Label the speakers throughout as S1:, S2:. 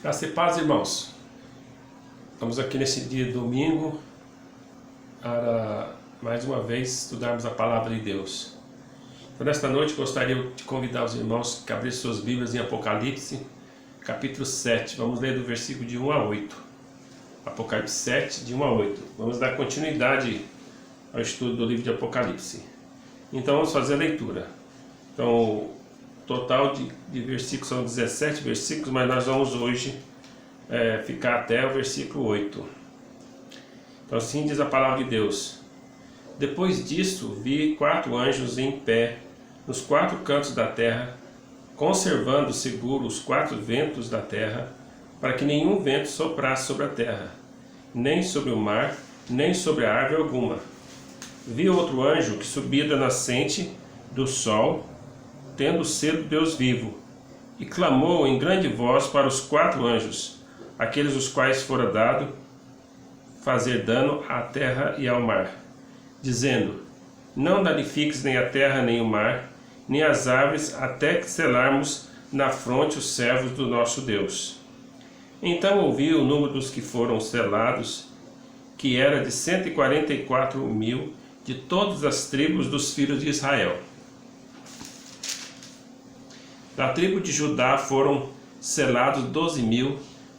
S1: Graça e paz, irmãos. Estamos aqui nesse dia de domingo para mais uma vez estudarmos a palavra de Deus. Então, nesta noite gostaria de convidar os irmãos que abrissem suas Bíblias em Apocalipse, capítulo 7. Vamos ler do versículo de 1 a 8. Apocalipse 7, de 1 a 8. Vamos dar continuidade ao estudo do livro de Apocalipse. Então vamos fazer a leitura. Então, o total de versículos são 17 versículos, mas nós vamos hoje ficar até o versículo 8. Então assim diz a palavra de Deus. Depois disso vi 4 anjos em pé nos 4 cantos da terra, conservando seguro os 4 ventos da terra, para que nenhum vento soprasse sobre a terra, nem sobre o mar, nem sobre a árvore alguma. Vi outro anjo que subia da nascente do sol, tendo o selo de Deus vivo, e clamou em grande voz para os 4 anjos, aqueles os quais fora dado fazer dano à terra e ao mar, dizendo: não danifiques nem a terra nem o mar, nem as árvores, até que selarmos na fronte os servos do nosso Deus. Então ouvi o número dos que foram selados, que era de 144.000 de todas as tribos dos filhos de Israel. Da tribo de Judá foram selados 12.000,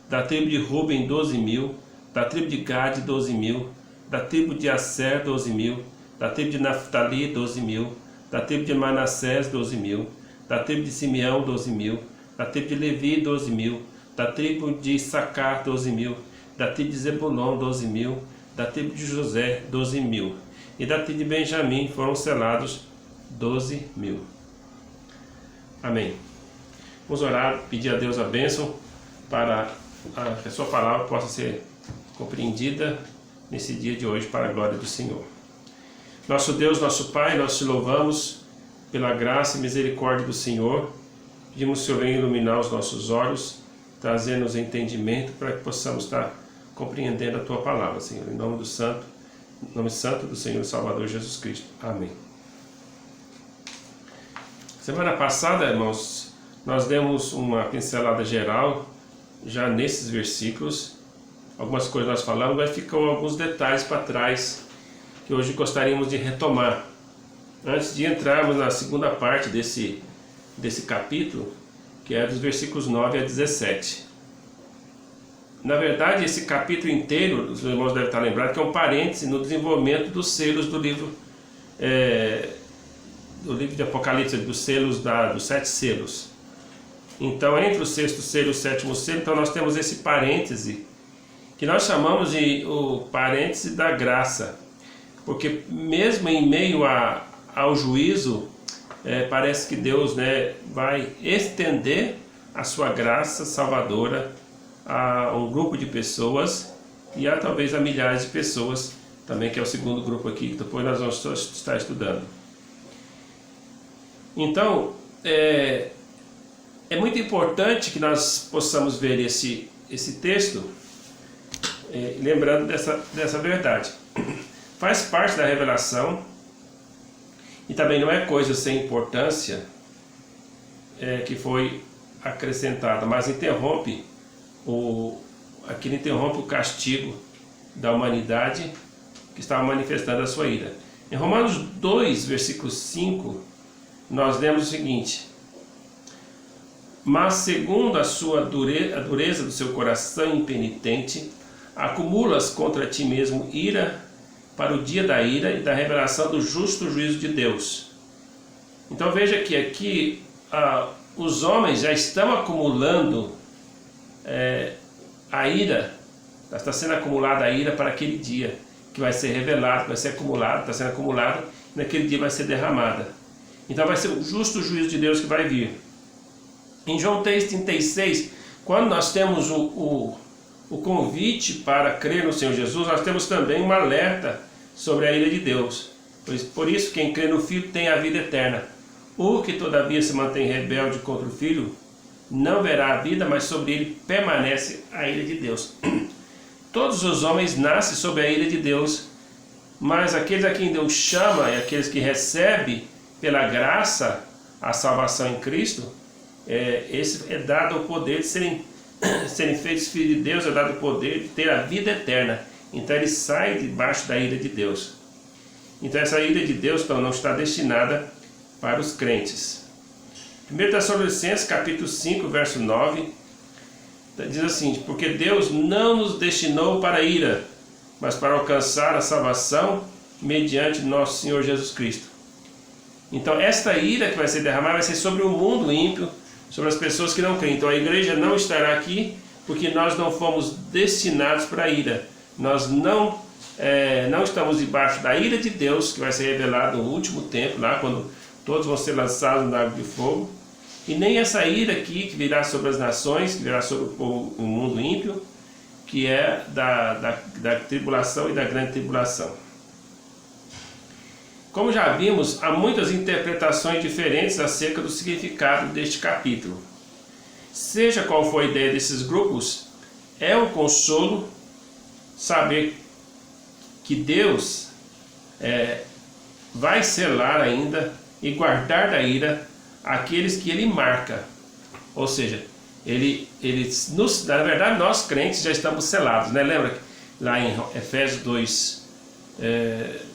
S1: da tribo de Ruben 12.000, da tribo de Gade 12.000, da tribo de Aser 12.000, da tribo de Naftali 12.000, da tribo de Manassés 12.000, da tribo de Simeão 12.000, da tribo de Levi 12.000, da tribo de Issacar 12.000, da tribo de Zebulon 12.000, da tribo de José 12.000, e da tribo de Benjamim foram selados 12.000. Amém. Vamos orar, pedir a Deus a bênção para que a sua palavra possa ser compreendida nesse dia de hoje para a glória do Senhor. Nosso Deus, nosso Pai, nós te louvamos pela graça e misericórdia do Senhor. Pedimos que o Senhor venha iluminar os nossos olhos, trazendo-nos entendimento para que possamos estar compreendendo a tua palavra, Senhor. Em nome santo do Senhor e Salvador Jesus Cristo. Amém. Semana passada, irmãos, nós demos uma pincelada geral já nesses versículos. Algumas coisas nós falamos, mas ficam alguns detalhes para trás que hoje gostaríamos de retomar. Antes de entrarmos na segunda parte desse capítulo, que é dos versículos 9 a 17. Na verdade, esse capítulo inteiro, os irmãos devem estar lembrados, que é um parêntese no desenvolvimento dos selos do livro de Apocalipse, dos selos dos 7 selos. Então, entre o 6º selo e o 7º selo, então nós temos esse parêntese, que nós chamamos de o parêntese da graça, porque mesmo em meio ao juízo, parece que Deus vai estender a sua graça salvadora a um grupo de pessoas e talvez a milhares de pessoas também, que é o segundo grupo aqui, que depois nós vamos estar estudando. Então, é muito importante que nós possamos ver esse texto, lembrando dessa verdade. Faz parte da revelação e também não é coisa sem importância que foi acrescentada, mas interrompe o castigo da humanidade que estava manifestando a sua ira. Em Romanos 2, versículo 5, nós lemos o seguinte: mas segundo a dureza do seu coração impenitente, acumulas contra ti mesmo ira para o dia da ira e da revelação do justo juízo de Deus. Então veja que aqui os homens já estão acumulando a ira, está sendo acumulada a ira para aquele dia que vai ser revelado, vai ser acumulado, está sendo acumulada, naquele dia vai ser derramada. Então vai ser o justo juízo de Deus que vai vir. Em João 3,36, quando nós temos o convite para crer no Senhor Jesus, nós temos também um alerta sobre a ira de Deus. Por isso, quem crê no Filho tem a vida eterna. O que todavia se mantém rebelde contra o Filho não verá a vida, mas sobre ele permanece a ira de Deus. Todos os homens nascem sob a ira de Deus, mas aqueles a quem Deus chama e aqueles que recebem pela graça a salvação em Cristo, esse é dado o poder de serem serem feitos filhos de Deus, é dado o poder de ter a vida eterna. Então ele sai debaixo da ira de Deus. Então essa ira de Deus não está destinada para os crentes. 1 Tessalonicenses capítulo 5, verso 9, diz assim: porque Deus não nos destinou para a ira, mas para alcançar a salvação mediante nosso Senhor Jesus Cristo. Então esta ira que vai ser derramada vai ser sobre o mundo ímpio, sobre as pessoas que não creem. Então a igreja não estará aqui porque nós não fomos destinados para a ira. Nós não estamos debaixo da ira de Deus, que vai ser revelado no último tempo, lá quando todos vão ser lançados no lago de fogo. E nem essa ira aqui que virá sobre as nações, que virá sobre o mundo ímpio, que é da tribulação e da grande tribulação. Como já vimos, há muitas interpretações diferentes acerca do significado deste capítulo. Seja qual for a ideia desses grupos, é um consolo saber que Deus vai selar ainda e guardar da ira aqueles que Ele marca. Ou seja, na verdade nós crentes já estamos selados, né? Lembra que lá em Efésios 2,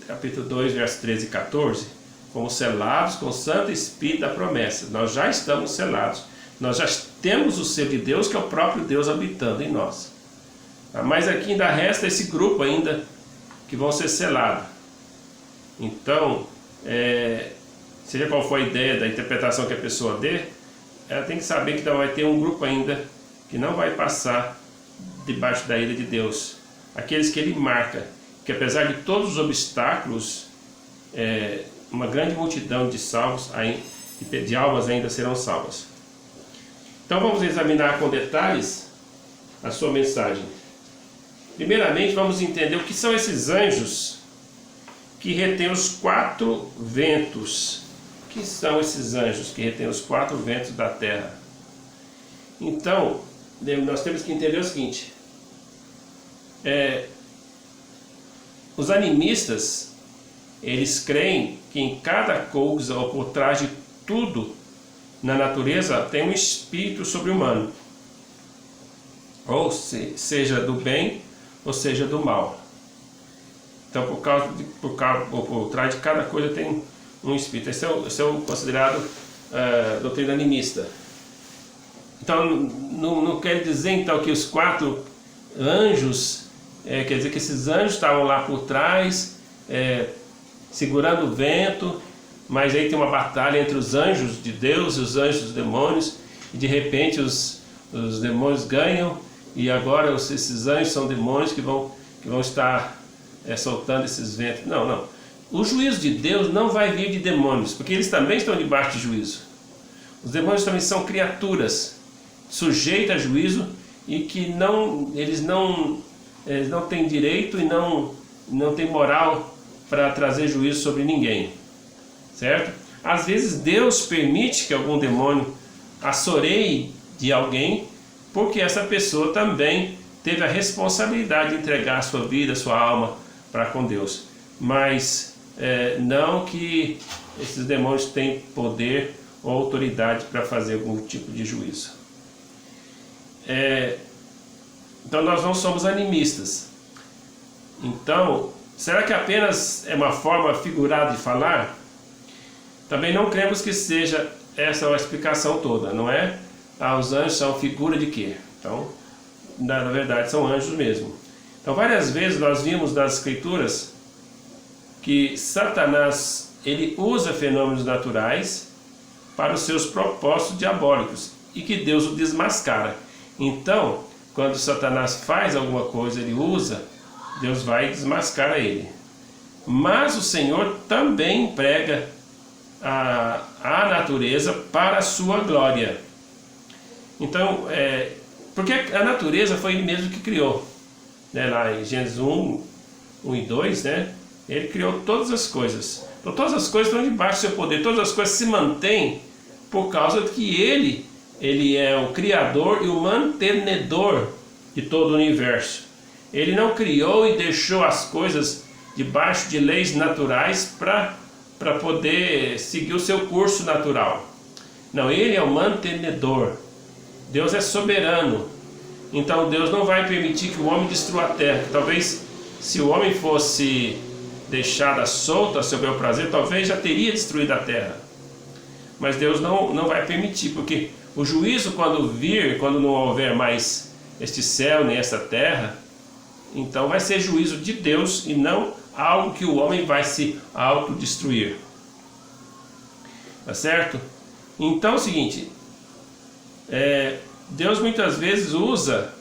S1: capítulo 2, versos 13 e 14, fomos selados com o Santo Espírito da promessa. Nós já estamos selados. Nós já temos o selo de Deus, que é o próprio Deus habitando em nós. Mas aqui ainda resta esse grupo ainda que vão ser selados. Então, seja qual for a ideia da interpretação que a pessoa dê, ela tem que saber que vai ter um grupo ainda que não vai passar debaixo da ira de Deus. Aqueles que Ele marca, que apesar de todos os obstáculos, uma grande multidão de salvos, de almas ainda serão salvas. Então vamos examinar com detalhes a sua mensagem. Primeiramente vamos entender o que são esses anjos que retêm os 4 ventos. O que são esses anjos que retêm os 4 ventos da terra? Então, nós temos que entender o seguinte: os animistas, eles creem que em cada coisa ou por trás de tudo na natureza tem um espírito sobre-humano, ou seja do bem ou seja do mal. Então por trás de cada coisa tem um espírito. Esse é o considerado doutrina animista. Então não quer dizer então que os 4 anjos, quer dizer que esses anjos estavam lá por trás segurando o vento, mas aí tem uma batalha entre os anjos de Deus e os anjos dos demônios, e de repente os demônios ganham, e agora esses anjos são demônios que vão estar soltando esses ventos. Não. O juízo de Deus não vai vir de demônios, porque eles também estão debaixo de juízo. Os demônios também são criaturas sujeitas a juízo, e que eles não têm direito e não têm moral para trazer juízo sobre ninguém, certo? Às vezes Deus permite que algum demônio assoreie de alguém, porque essa pessoa também teve a responsabilidade de entregar a sua vida, a sua alma para com Deus. Mas não que esses demônios têm poder ou autoridade para fazer algum tipo de juízo. Então nós não somos animistas. Então, será que apenas é uma forma figurada de falar? Também não cremos que seja essa a explicação toda, não é? Os anjos são figura de quê? Então, na verdade, são anjos mesmo. Então, várias vezes nós vimos nas Escrituras que Satanás, ele usa fenômenos naturais para os seus propósitos diabólicos e que Deus o desmascara. Então, quando Satanás faz alguma coisa, ele usa, Deus vai e desmascara ele. Mas o Senhor também emprega a natureza para a sua glória. Então, porque a natureza foi Ele mesmo que criou, né? Lá em Gênesis 1 e 2, né? Ele criou todas as coisas. Então, todas as coisas estão debaixo do seu poder. Todas as coisas se mantêm por causa de que Ele é o Criador e o mantenedor de todo o universo. Ele não criou e deixou as coisas debaixo de leis naturais para poder seguir o seu curso natural. Não, Ele é o mantenedor. Deus é soberano. Então Deus não vai permitir que o homem destrua a terra. Que talvez se o homem fosse deixado solto a seu bel prazer, talvez já teria destruído a terra. Mas Deus não vai permitir, porque o juízo, quando vir, quando não houver mais este céu nem esta terra, então vai ser juízo de Deus e não algo que o homem vai se autodestruir. Tá certo? Então é o seguinte, Deus muitas vezes usa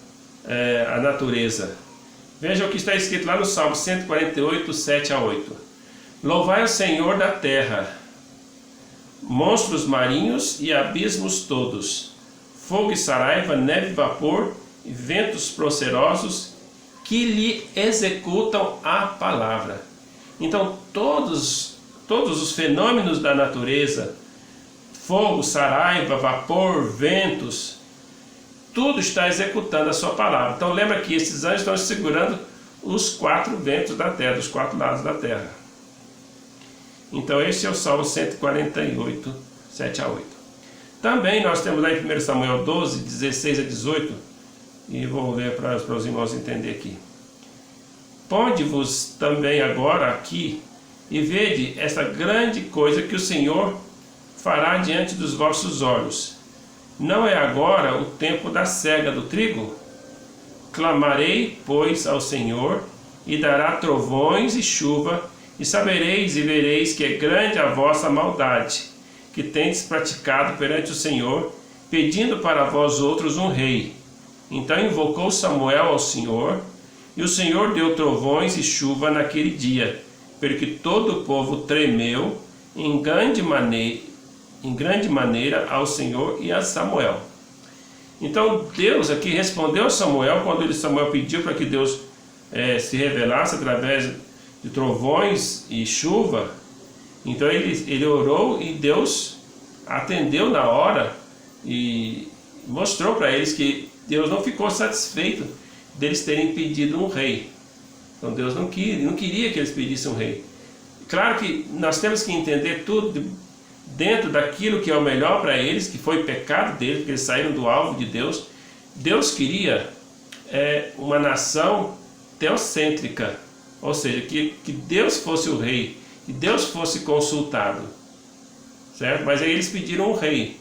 S1: a natureza. Veja o que está escrito lá no Salmo 148, 7 a 8. Louvai o Senhor da terra, monstros marinhos e abismos todos, fogo e saraiva, neve e vapor, e ventos procerosos, que lhe executam a palavra. Então todos os fenômenos da natureza, fogo, saraiva, vapor, ventos, tudo está executando a sua palavra. Então lembra que esses anjos estão segurando os 4 ventos da terra, dos 4 lados da terra. Então esse é o Salmo 148, 7 a 8. Também nós temos lá em 1 Samuel 12, 16 a 18, e vou ler para os irmãos entenderem aqui. Ponde-vos também agora aqui, e vede esta grande coisa que o Senhor fará diante dos vossos olhos. Não é agora o tempo da cega do trigo? Clamarei, pois, ao Senhor, e dará trovões e chuva, e sabereis e vereis que é grande a vossa maldade, que tendes praticado perante o Senhor, pedindo para vós outros um rei. Então invocou Samuel ao Senhor, e o Senhor deu trovões e chuva naquele dia, porque todo o povo tremeu em grande maneira ao Senhor e a Samuel. Então Deus aqui respondeu a Samuel, quando Samuel pediu para que Deus se revelasse através de trovões e chuva. Então ele orou e Deus atendeu na hora e mostrou para eles que Deus não ficou satisfeito deles terem pedido um rei. Então Deus não queria que eles pedissem um rei. Claro que nós temos que entender tudo dentro daquilo que é o melhor para eles, que foi pecado deles, porque eles saíram do alvo de Deus. Deus queria uma nação teocêntrica, ou seja, que Deus fosse o rei, que Deus fosse consultado, certo? Mas aí eles pediram um rei,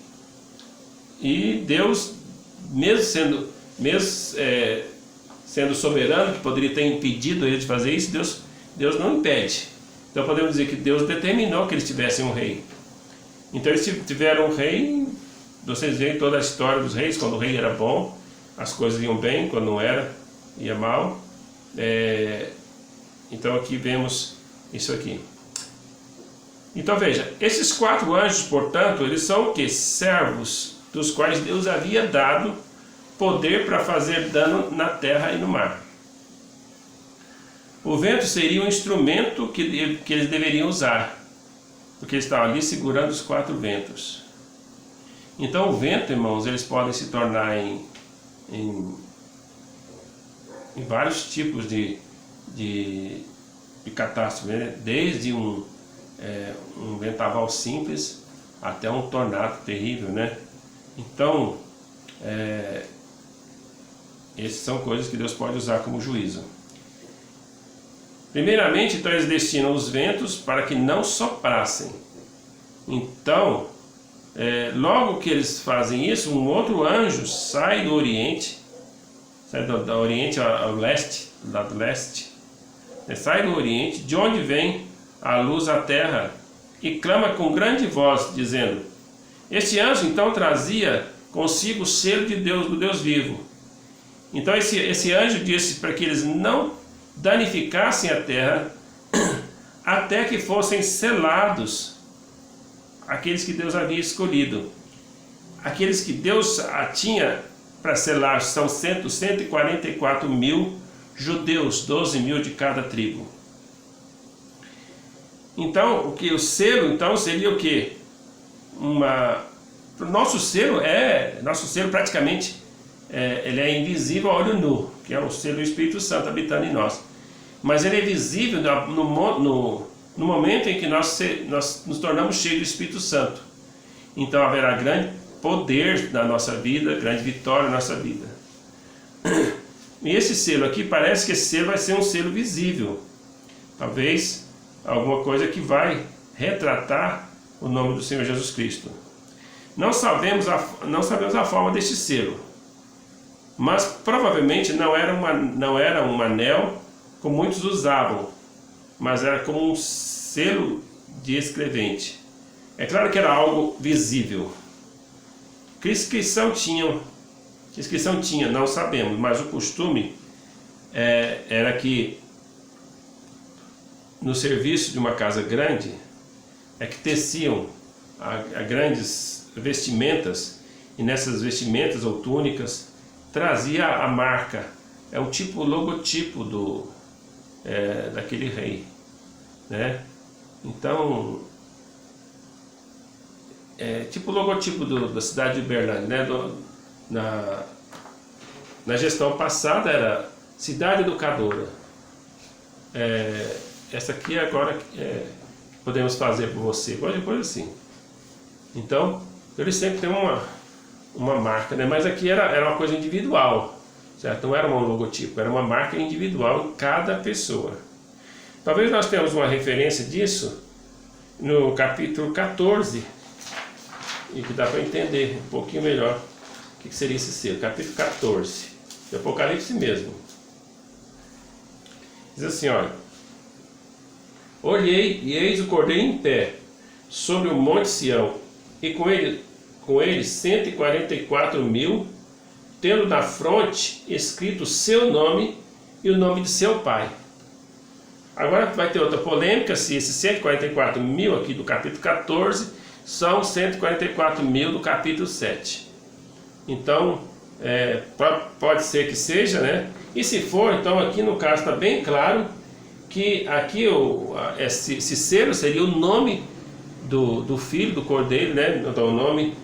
S1: e Deus, mesmo sendo soberano, que poderia ter impedido eles de fazer isso, Deus não impede. Então podemos dizer que Deus determinou que eles tivessem um rei. Então eles tiveram um rei. Vocês veem toda a história dos reis. Quando o rei era bom, as coisas iam bem; quando não era, ia mal. Então aqui vemos isso aqui. Então veja, esses 4 anjos, portanto, eles são o que? Servos, dos quais Deus havia dado poder para fazer dano na terra e no mar. O vento seria um instrumento que eles deveriam usar, porque eles estavam ali segurando os 4 ventos. Então o vento, irmãos, eles podem se tornar em vários tipos de catástrofe, né? Desde um vendaval simples até um tornado terrível, né? Então essas são coisas que Deus pode usar como juízo. Primeiramente, então eles destinam os ventos para que não soprassem. Então, logo que eles fazem isso, um outro anjo sai do Oriente, sai do Oriente ao leste, do lado leste, sai do Oriente, de onde vem a luz à terra, e clama com grande voz, dizendo: este anjo então trazia consigo o selo de Deus, do Deus vivo. Então esse anjo disse para que eles não danificassem a terra até que fossem selados aqueles que Deus havia escolhido. Aqueles que Deus tinha para selar são 144 mil judeus, 12 mil de cada tribo. Então o selo então seria o que? Nosso selo praticamente ele é invisível a olho nu, que é o selo do Espírito Santo habitando em nós. Mas ele é visível no momento em que nós nos tornamos cheios do Espírito Santo. Então haverá grande poder na nossa vida, grande vitória na nossa vida. E esse selo aqui, parece que esse selo vai ser um selo visível. Talvez alguma coisa que vai retratar o nome do Senhor Jesus Cristo. Não sabemos a forma deste selo, mas provavelmente não era um anel como muitos usavam, mas era como um selo de escrevente. É claro que era algo visível. Que inscrição tinha, não sabemos, mas o costume era que no serviço de uma casa grande é que teciam a grandes vestimentas, e nessas vestimentas ou túnicas trazia a marca, é um tipo logotipo daquele rei, né? Então tipo o logotipo da cidade de Uberlândia, né? Na gestão passada era Cidade Educadora. Essa aqui agora podemos fazer por você, qualquer coisa assim. Então, eles sempre têm uma marca, né? Mas aqui era uma coisa individual, certo? Não era um logotipo, era uma marca individual em cada pessoa. Talvez nós tenhamos uma referência disso no capítulo 14, e que dá para entender um pouquinho melhor o que seria esse selo. Capítulo 14, de Apocalipse mesmo. Diz assim, olha: olhei e eis o Cordeiro em pé sobre o monte Sião, e com ele 144 mil, tendo na fronte escrito o seu nome e o nome de seu pai. Agora vai ter outra polêmica, se esses 144 mil aqui do capítulo 14 são 144 mil do capítulo 7. Então, pode ser que seja, né? E se for, então aqui no caso está bem claro que aqui esse selo seria o nome do filho, do cordeiro, né? Então, o nome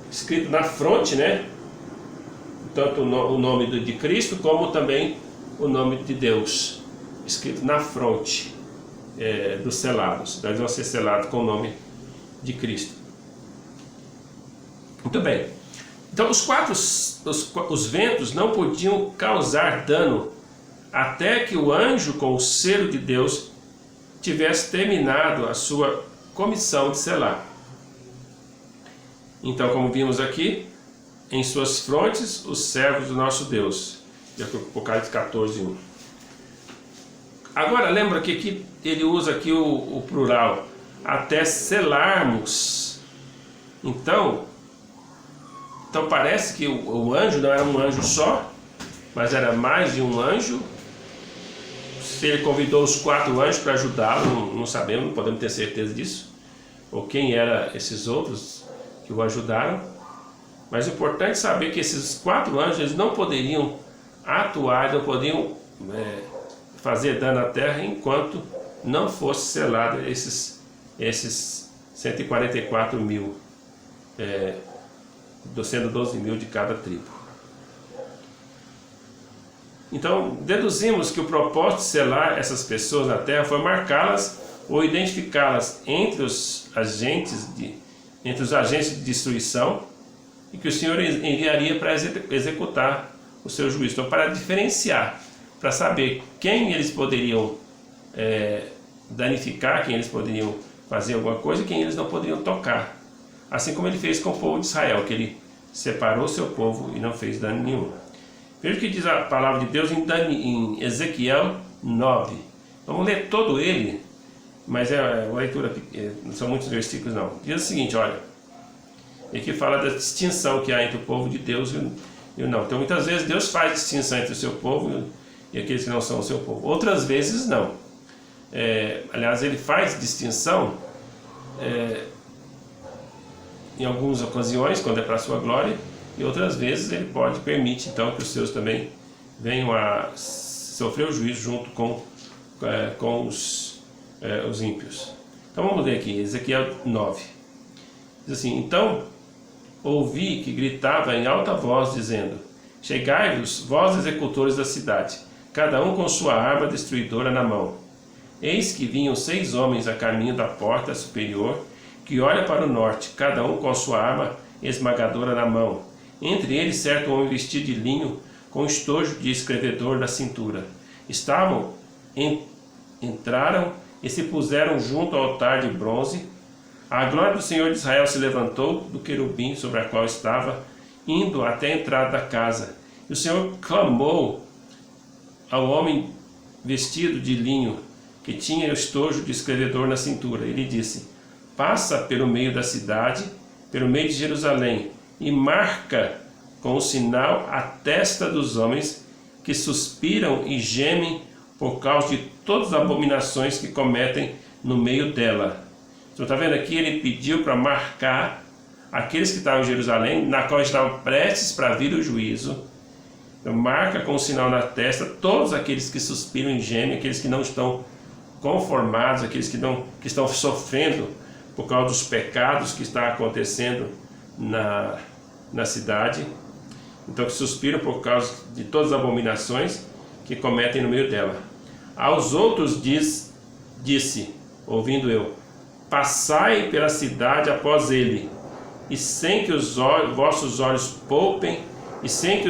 S1: escrito na fronte, né? Tanto o nome de Cristo como também o nome de Deus escrito na fronte dos selados. Eles vão ser selados com o nome de Cristo. Muito bem. Então os ventos não podiam causar dano até que o anjo com o selo de Deus tivesse terminado a sua comissão de selar. Então, como vimos aqui, em suas frontes os servos do nosso Deus. Apocalipse 14, 1. Agora lembra que aqui ele usa aqui o plural, até selarmos. Então parece que o anjo não era um anjo só, mas era mais de um anjo. Se ele convidou os 4 anjos para ajudá-lo, não sabemos, não podemos ter certeza disso, ou quem eram esses outros que o ajudaram. Mas o importante é saber que esses 4 anjos eles não poderiam atuar, não podiam fazer dano à terra enquanto não fosse selado esses 144 mil, sendo 12 mil de cada tribo. Então deduzimos que o propósito de selar essas pessoas na terra foi marcá-las ou identificá-las entre os agentes de destruição, e que o Senhor enviaria para executar o seu juízo. Então, para diferenciar, para saber quem eles poderiam danificar, quem eles poderiam fazer alguma coisa e quem eles não poderiam tocar. Assim como ele fez com o povo de Israel, que ele separou o seu povo e não fez dano nenhum. Veja o que diz a palavra de Deus em Ezequiel 9. Vamos ler todo ele, mas uma leitura, não são muitos versículos não. Diz o seguinte, olha, aqui fala da distinção que há entre o povo de Deus e o não. Então muitas vezes Deus faz distinção entre o seu povo e aqueles que não são o seu povo. Outras vezes não. Aliás, ele faz distinção em algumas ocasiões, quando é para a sua glória, e outras vezes ele permite então que os seus também venham a sofrer o juízo junto com os ímpios. Então vamos ler aqui, Ezequiel 9. Diz assim: então ouvi que gritava em alta voz, dizendo: chegai-vos, vós executores da cidade, cada um com sua arma destruidora na mão. Eis que vinham 6 homens a caminho da porta superior, que olha para o norte, cada um com sua arma esmagadora na mão. Entre eles certo homem vestido de linho, com estojo de escrevedor na cintura. Entraram e se puseram junto ao altar de bronze. A glória do Senhor de Israel se levantou do querubim sobre a qual estava, indo até a entrada da casa. E o Senhor clamou ao homem vestido de linho, que tinha o estojo de escrevedor na cintura. Ele disse: passa pelo meio da cidade, pelo meio de Jerusalém, e marca com o sinal a testa dos homens que suspiram e gemem por causa de todas as abominações que cometem no meio dela. Você está vendo aqui? Ele pediu para marcar aqueles que estavam em Jerusalém, na qual estavam prestes para vir o juízo. Então, marca com o sinal na testa todos aqueles que suspiram e gemem, aqueles que não estão conformados, aqueles que estão sofrendo por causa dos pecados que está acontecendo na cidade. Então, que suspiram por causa de todas as abominações que cometem no meio dela. Aos outros disse, ouvindo eu: passai pela cidade após ele, e sem que os vossos olhos poupem, e sem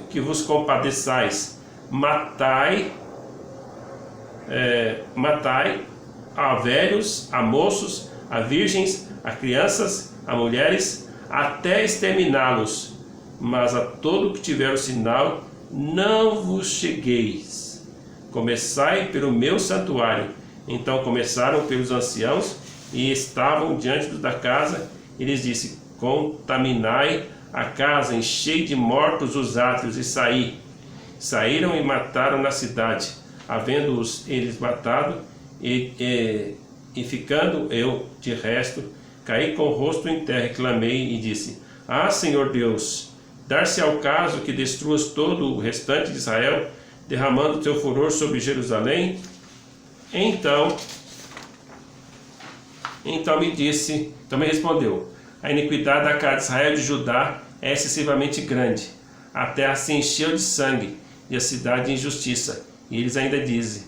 S1: que vos compadeçais, matai a velhos, a moços, a virgens, a crianças, a mulheres, até exterminá-los. Mas a todo que tiver o sinal, não vos chegueis. Começai pelo meu santuário. Então começaram pelos anciãos e estavam diante da casa. E lhes disse: contaminai a casa, enchei de mortos os átrios e saí. Saíram e mataram na cidade. Havendo-os eles matado, e ficando eu de resto, caí com o rosto em terra e clamei e disse: ah, Senhor Deus, dar-se ao caso que destruas todo o restante de Israel, derramando teu furor sobre Jerusalém? Então me respondeu: a iniquidade da casa de Israel e de Judá é excessivamente grande. A terra se encheu de sangue e a cidade de injustiça. E eles ainda dizem: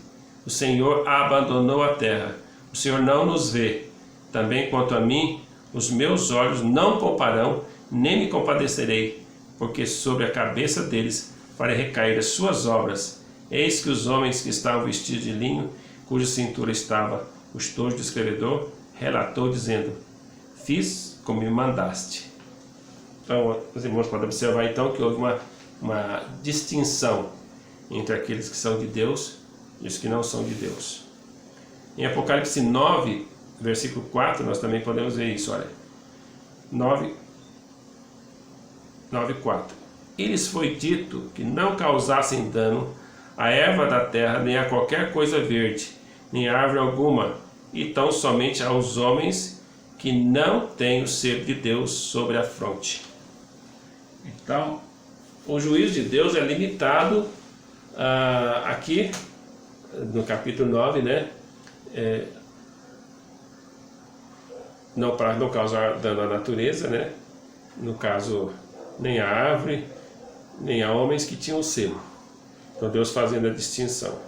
S1: o Senhor abandonou a terra, o Senhor não nos vê. Também quanto a mim, os meus olhos não pouparão, nem me compadecerei, porque sobre a cabeça deles farei recair as suas obras. Eis que os homens que estavam vestidos de linho, cuja cintura estava o estojo do escrevedor, relatou dizendo: fiz como me mandaste. Então, os irmãos podem observar então que houve uma distinção entre aqueles que são de Deus e os que não são de Deus. Em Apocalipse 9, versículo 4, nós também podemos ver isso. Olha, 9:4. E lhes foi dito que não causassem dano à erva da terra, nem a qualquer coisa verde, nem a árvore alguma, e tão somente aos homens que não têm o selo de Deus sobre a fronte. Então, o juízo de Deus é limitado aqui no capítulo 9, né? Não para não causar dano à natureza, né? No caso, nem a árvore, nem a homens que tinham o selo. Então Deus fazendo a distinção.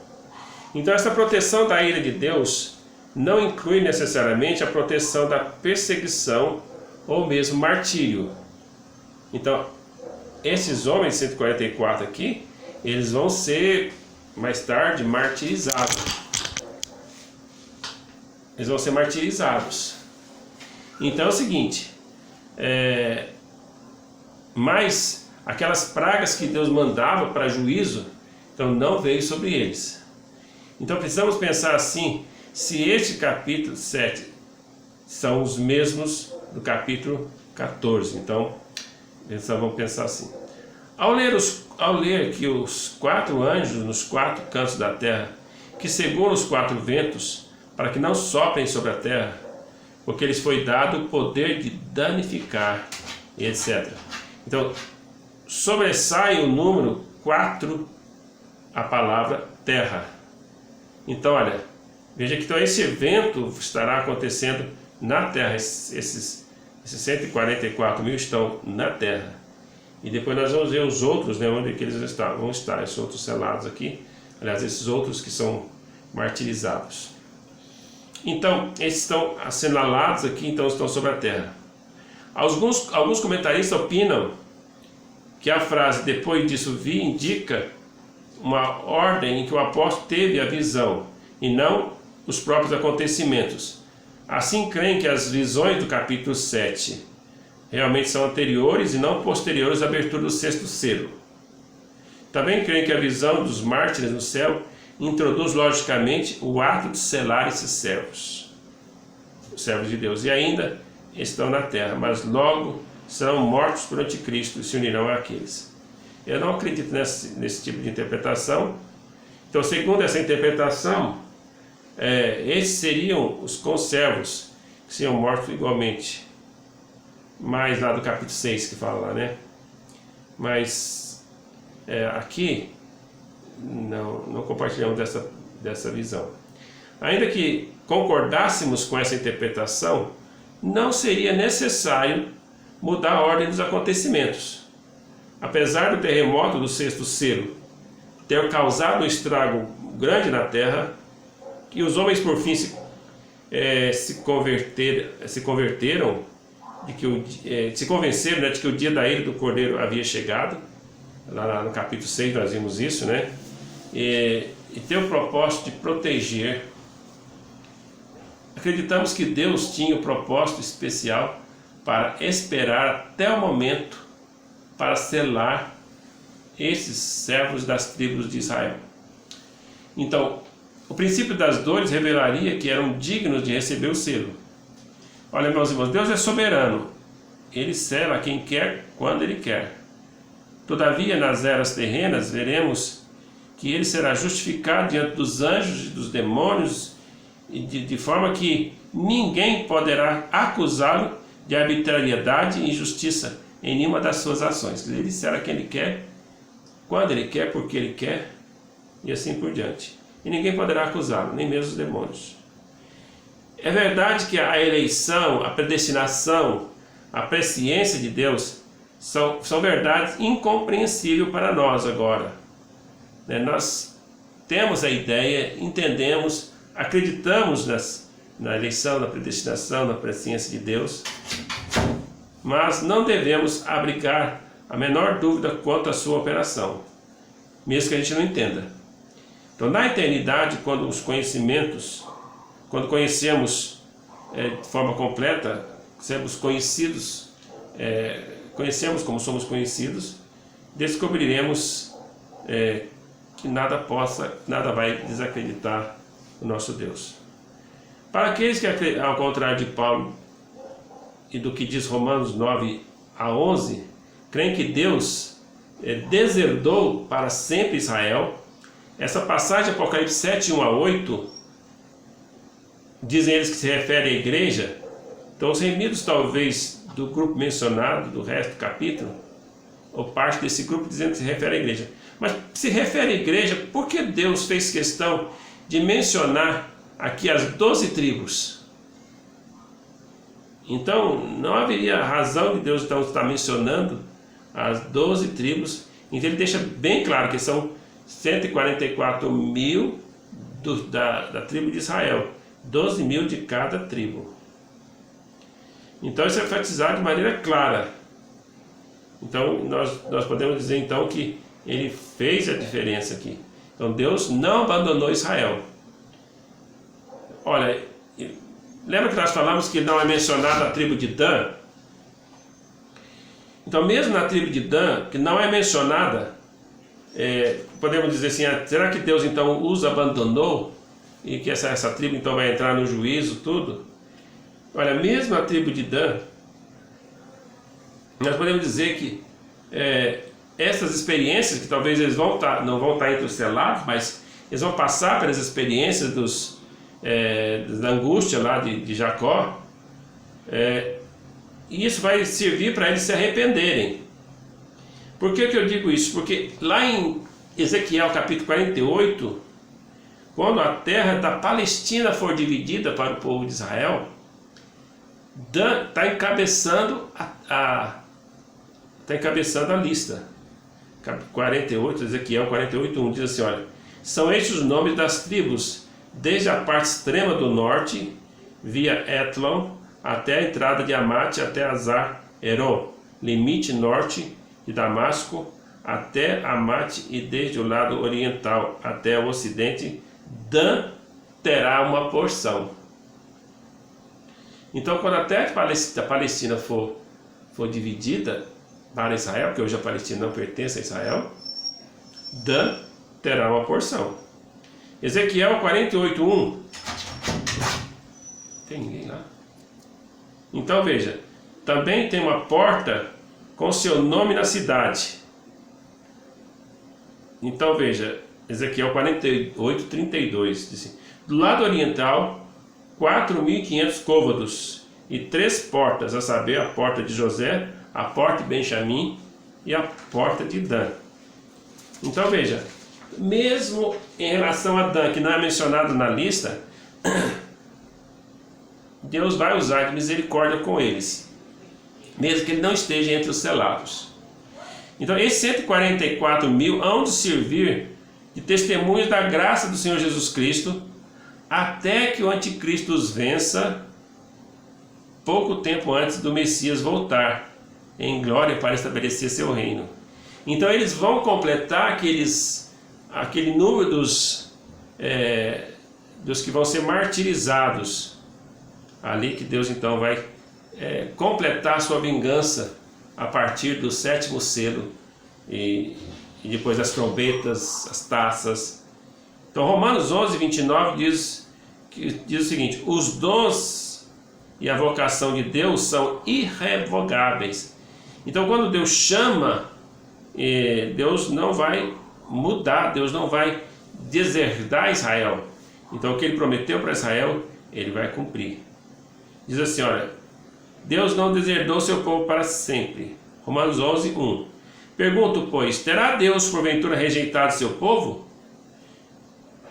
S1: Então essa proteção da ira de Deus não inclui necessariamente a proteção da perseguição ou mesmo martírio. Então esses homens 144 aqui, eles vão ser mais tarde martirizados. Eles vão ser martirizados. Então é o seguinte, mas aquelas pragas que Deus mandava para juízo, então não veio sobre eles. Então precisamos pensar assim, se este capítulo 7 são os mesmos do capítulo 14. Então vamos pensar assim. Ao ler que os 4 anjos nos 4 cantos da terra, que seguram os 4 ventos, para que não soprem sobre a terra, porque lhes foi dado o poder de danificar, e etc. Então, sobressai o número 4 a palavra terra. Então, olha, veja que então esse evento estará acontecendo na terra. Esses 144 mil estão na terra. E depois nós vamos ver os outros, né, onde que eles vão estar, esses outros selados aqui. Aliás, esses outros que são martirizados. Então, esses estão assinalados aqui, então estão sobre a terra. Alguns comentaristas opinam que a frase "depois disso vi" indica uma ordem em que o apóstolo teve a visão e não os próprios acontecimentos. Assim creem que as visões do capítulo 7 realmente são anteriores e não posteriores à abertura do sexto selo. Também creem que a visão dos mártires no céu introduz logicamente o ato de selar esses servos, os servos de Deus, e ainda estão na terra, mas logo serão mortos por anticristo e se unirão àqueles. Eu não acredito nesse tipo de interpretação. Então, segundo essa interpretação, esses seriam os conservos que seriam mortos igualmente. Mais lá do capítulo 6 que fala lá, né? Mas aqui não compartilhamos dessa visão. Ainda que concordássemos com essa interpretação, não seria necessário mudar a ordem dos acontecimentos. Apesar do terremoto do sexto selo ter causado um estrago grande na terra, que os homens por fim se convenceram, né, de que o dia da ira do Cordeiro havia chegado. Lá no capítulo 6 nós vimos isso, né? E tem o propósito de proteger. Acreditamos que Deus tinha o propósito especial para esperar até o momento para selar esses servos das tribos de Israel. Então, o princípio das dores revelaria que eram dignos de receber o selo. Olha, meus irmãos, Deus é soberano. Ele sela quem quer, quando Ele quer. Todavia, nas eras terrenas, veremos que Ele será justificado diante dos anjos e dos demônios, de forma que ninguém poderá acusá-lo de arbitrariedade e injustiça em nenhuma das suas ações. Ele sela quem Ele quer, quando Ele quer, porque Ele quer, e assim por diante. E ninguém poderá acusá-lo, nem mesmo os demônios. É verdade que a eleição, a predestinação, a presciência de Deus são verdades incompreensíveis para nós agora. Nós temos a ideia, entendemos, acreditamos na eleição, na predestinação, na presciência de Deus, mas não devemos abrigar a menor dúvida quanto à sua operação, mesmo que a gente não entenda. Então, na eternidade, quando conhecemos de forma completa, sermos conhecidos, conhecemos como somos conhecidos, descobriremos que nada vai desacreditar o nosso Deus. Para aqueles que, ao contrário de Paulo e do que diz Romanos 9 a 11, creem que Deus deserdou para sempre Israel, essa passagem de Apocalipse 7, 1 a 8, dizem eles que se refere à igreja. Então, os reunidos talvez do grupo mencionado, do resto do capítulo, ou parte desse grupo dizendo que se refere à igreja. Mas se refere à igreja, por que Deus fez questão de mencionar aqui as 12 tribos? Então, não haveria razão de Deus então estar mencionando as 12 tribos. Então, ele deixa bem claro que são 144 mil da tribo de Israel, 12 mil de cada tribo. Então, isso é enfatizado de maneira clara. Então, nós podemos dizer então que ele fez a diferença aqui. Então, Deus não abandonou Israel. Olha, lembra que nós falamos que não é mencionada a tribo de Dan? Então, mesmo na tribo de Dan, que não é mencionada, podemos dizer assim, será que Deus então os abandonou? E que essa tribo então vai entrar no juízo, tudo? Olha, mesmo a tribo de Dan, nós podemos dizer que essas experiências, que talvez eles não vão estar entre os selados, mas eles vão passar pelas experiências da angústia lá de Jacó, e isso vai servir para eles se arrependerem. Por que eu digo isso? Porque lá em Ezequiel capítulo 48, quando a terra da Palestina for dividida para o povo de Israel, Dan está encabeçando a lista. 48, Ezequiel 48:1 diz assim: olha, são estes os nomes das tribos, desde a parte extrema do norte, via Etlon, até a entrada de Amate, até Azar, Heron, limite norte de Damasco, até Amate, e desde o lado oriental até o ocidente, Dan terá uma porção. Então, quando a terra da Palestina for dividida para Israel, porque hoje a Palestina não pertence a Israel, Dan terá uma porção. Ezequiel 48:1. Tem ninguém lá? Então veja, também tem uma porta com seu nome na cidade. Então veja, Ezequiel 48:32 diz assim: do lado oriental, 4.500 côvados e 3 portas, a saber, a porta de José, a porta de Benjamim e a porta de Dan. Então veja, mesmo em relação a Dan, que não é mencionado na lista, Deus vai usar de misericórdia com eles, mesmo que ele não esteja entre os selados. Então esses 144 mil hão de servir de testemunhos da graça do Senhor Jesus Cristo, até que o anticristo os vença, pouco tempo antes do Messias voltar em glória para estabelecer seu reino. Então eles vão completar aquele número dos que vão ser martirizados, ali que Deus então vai completar a sua vingança a partir do 7º selo e depois das trombetas, as taças. Então Romanos 11:29 diz o seguinte: os dons e a vocação de Deus são irrevogáveis. Então quando Deus chama, Deus não vai mudar, Deus não vai deserdar Israel. Então o que ele prometeu para Israel, ele vai cumprir. Diz assim, olha, Deus não deserdou seu povo para sempre. Romanos 11:1. Pergunto, pois, terá Deus porventura rejeitado seu povo?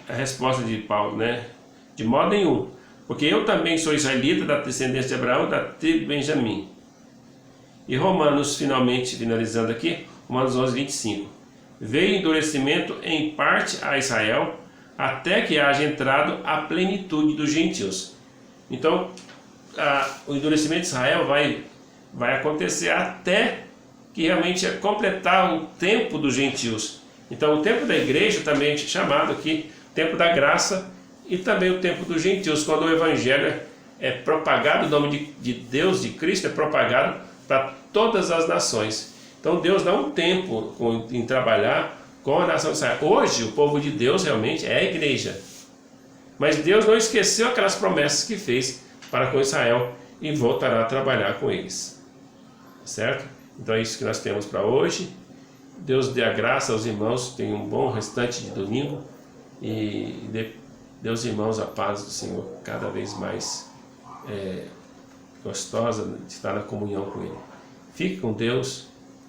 S1: A resposta de Paulo, né? De modo nenhum, porque eu também sou israelita, da descendência de Abraão, da tribo de Benjamim. E Romanos, finalizando aqui, Romanos 11:25. Veio endurecimento em parte a Israel, até que haja entrado a plenitude dos gentios. Então, o endurecimento de Israel vai acontecer até que realmente completar o tempo dos gentios. Então, o tempo da igreja também é chamado aqui tempo da graça, e também o tempo dos gentios, quando o evangelho é propagado, o nome de Deus, de Cristo, é propagado para todas as nações. Então Deus dá um tempo em trabalhar com a nação de Israel. Hoje o povo de Deus realmente é a igreja, mas Deus não esqueceu aquelas promessas que fez para com Israel e voltará a trabalhar com eles, certo? Então é isso que nós temos para hoje. Deus dê a graça aos irmãos, tenham um bom restante de domingo e dê aos irmãos a paz do Senhor cada vez mais gostosa de estar na comunhão com Ele. Fique com Deus,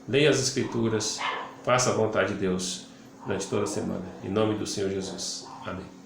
S1: leia as Escrituras, faça a vontade de Deus durante toda a semana. Em nome do Senhor Jesus. Amém.